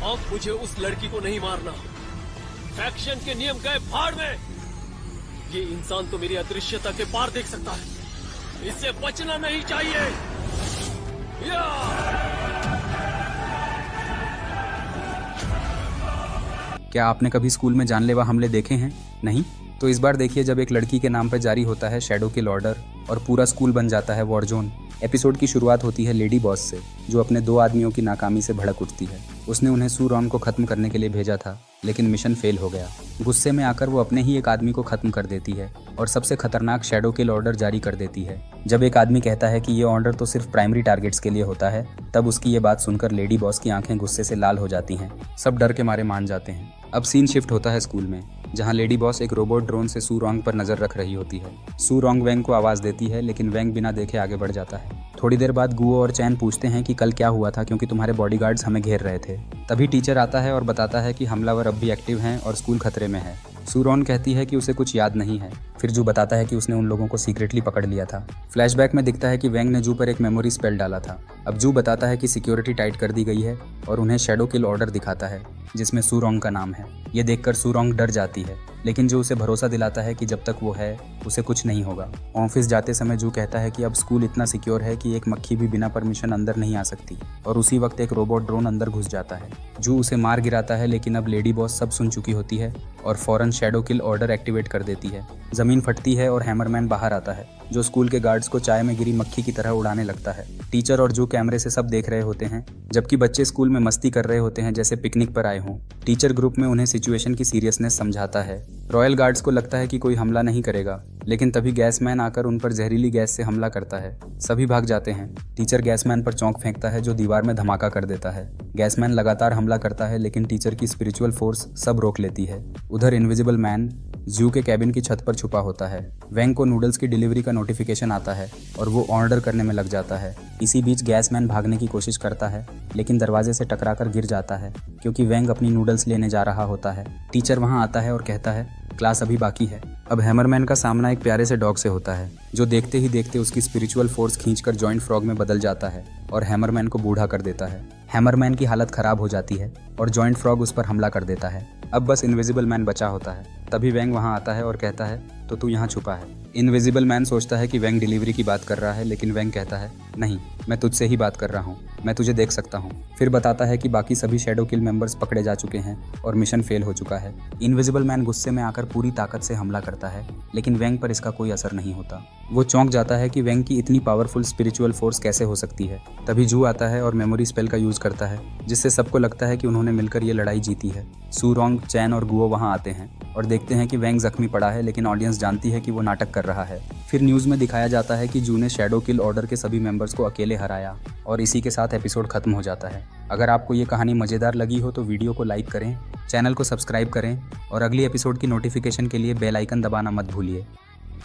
अब मुझे उस लड़की को नहीं मारना। फैक्शन के नियम गए भाड़ में। ये इंसान तो मेरी अदृश्यता के पार देख सकता है, इससे बचना नहीं चाहिए। या! क्या आपने कभी स्कूल में जानलेवा हमले देखे हैं? नहीं? तो इस बार देखिए जब एक लड़की के नाम पर जारी होता है शैडो किल ऑर्डर और पूरा स्कूल बन जाता है वॉर जोन। एपिसोड की शुरुआत होती है लेडी बॉस से, जो अपने 2 आदमियों की नाकामी से भड़क उठती है। उसने उन्हें सू रॉन्ग को खत्म करने के लिए भेजा था, लेकिन मिशन फेल हो गया। गुस्से में आकर वो अपने ही एक आदमी को खत्म कर देती है और सबसे खतरनाक शैडो किल ऑर्डर जारी कर देती है। जब एक आदमी कहता है कि ये ऑर्डर तो सिर्फ प्राइमरी टारगेट्स के लिए होता है, तब उसकी ये बात सुनकर लेडी बॉस की आंखें गुस्से से लाल हो जाती हैं। सब डर के मारे मान जाते हैं। अब सीन शिफ्ट होता है स्कूल में, जहां लेडी बॉस एक रोबोट ड्रोन से सू रॉन्ग पर नजर रख रही होती है। सू रॉन्ग वेंग को आवाज देती है, लेकिन वेंग बिना देखे आगे बढ़ जाता है। थोड़ी देर बाद गुओ और चैन पूछते हैं कि कल क्या हुआ था, क्योंकि तुम्हारे बॉडीगार्ड्स हमें घेर रहे थे। तभी टीचर आता है और बताता है कि हमलावर अब भी एक्टिव हैं और स्कूल खतरे में है। सूरॉन कहती है कि उसे कुछ याद नहीं है। फिर जू बताता है कि उसने उन लोगों को सीक्रेटली पकड़ लिया था। फ्लैशबैक में दिखता है कि वेंग ने जू पर एक मेमोरी स्पेल डाला था। अब जू बताता है कि सिक्योरिटी टाइट कर दी गई है और उन्हें शैडो किल ऑर्डर दिखाता है, जिसमें सू रॉन्ग का नाम है। ये देखकर सू रॉन्ग डर जाती है, लेकिन जो उसे भरोसा दिलाता है कि जब तक वो है उसे कुछ नहीं होगा। ऑफिस जाते समय जू कहता है कि अब स्कूल इतना सिक्योर है कि एक मक्खी भी बिना परमिशन अंदर नहीं आ सकती, और उसी वक्त एक रोबोट ड्रोन अंदर घुस जाता है। जू उसे मार गिराता है, लेकिन अब लेडी बॉस सब सुन चुकी होती है और फौरन शैडो किल ऑर्डर एक्टिवेट कर देती है। जमीन फटती है और हैमरमैन बाहर आता है, जो स्कूल के गार्ड्स को चाय में गिरी मक्खी की तरह उड़ाने लगता है। टीचर और जू कैमरे से सब देख रहे होते हैं, जबकि बच्चे स्कूल में मस्ती कर रहे होते हैं जैसे पिकनिक पर आए हों। टीचर ग्रुप में उन्हें सिचुएशन की सीरियसनेस समझाता है। रॉयल गार्ड्स को लगता है कि कोई हमला नहीं करेगा, लेकिन तभी गैसमैन आकर उन पर जहरीली गैस से हमला करता है। सभी भाग जाते हैं। टीचर गैसमैन पर चौंक फेंकता है, जो दीवार में धमाका कर देता है। गैसमैन लगातार हमला करता है, लेकिन टीचर की स्पिरिचुअल फोर्स सब रोक लेती है। उधर इनविजिबल मैन जू के कैबिन की छत पर छुपा होता है। वेंग को नूडल्स की डिलीवरी का नोटिफिकेशन आता है और वो ऑर्डर करने में लग जाता है। इसी बीच गैसमैन भागने की कोशिश करता है, लेकिन दरवाजे से टकराकर गिर जाता है, क्योंकि वेंग अपनी नूडल्स लेने जा रहा होता है। टीचर वहां आता है और कहता है क्लास अभी बाकी है। अब हैमरमैन का सामना एक प्यारे से डॉग से होता है, जो देखते ही देखते उसकी स्पिरिचुअल फोर्स खींचकर जॉइंट फ्रॉग में बदल जाता है और हैमरमैन को बूढ़ा कर देता है। हैमरमैन की हालत खराब हो जाती है और जॉइंट फ्रॉग उस पर हमला कर देता है। अब बस इनविजिबल मैन बचा होता है। तभी वेंग वहां आता है और कहता है तो तू यहाँ छुपा है। इनविजिबल मैन सोचता है कि वेंग डिलीवरी की बात कर रहा है, लेकिन वेंग कहता है नहीं, मैं तुझसे ही बात कर रहा हूँ, मैं तुझे देख सकता हूँ। फिर बताता है कि बाकी सभी शैडो किल मेंबर्स पकड़े जा चुके हैं और मिशन फेल हो चुका है। इनविजिबल मैन गुस्से में आकर पूरी ताकत से हमला करता है, लेकिन वेंग पर इसका कोई असर नहीं होता। वो चौंक जाता है कि वेंग की इतनी पावरफुल स्पिरिचुअल फोर्स कैसे हो सकती है। तभी जू आता है और मेमोरी स्पेल का यूज करता है, जिससे सबको लगता है कि उन्होंने मिलकर ये लड़ाई जीती है। सू रॉन्ग, चैन और गुओ वहां आते हैं और देखते हैं कि वेंग जख्मी पड़ा है, लेकिन ऑडियंस जानती है कि वो नाटक कर रहा है। फिर न्यूज़ में दिखाया जाता है कि जू ने शैडो किल ऑर्डर के सभी मेंबर्स को अकेले हराया, और इसी के साथ एपिसोड खत्म हो जाता है। अगर आपको ये कहानी मज़ेदार लगी हो तो वीडियो को लाइक करें, चैनल को सब्सक्राइब करें और अगली एपिसोड की नोटिफिकेशन के लिए बेल आइकन दबाना मत भूलिए।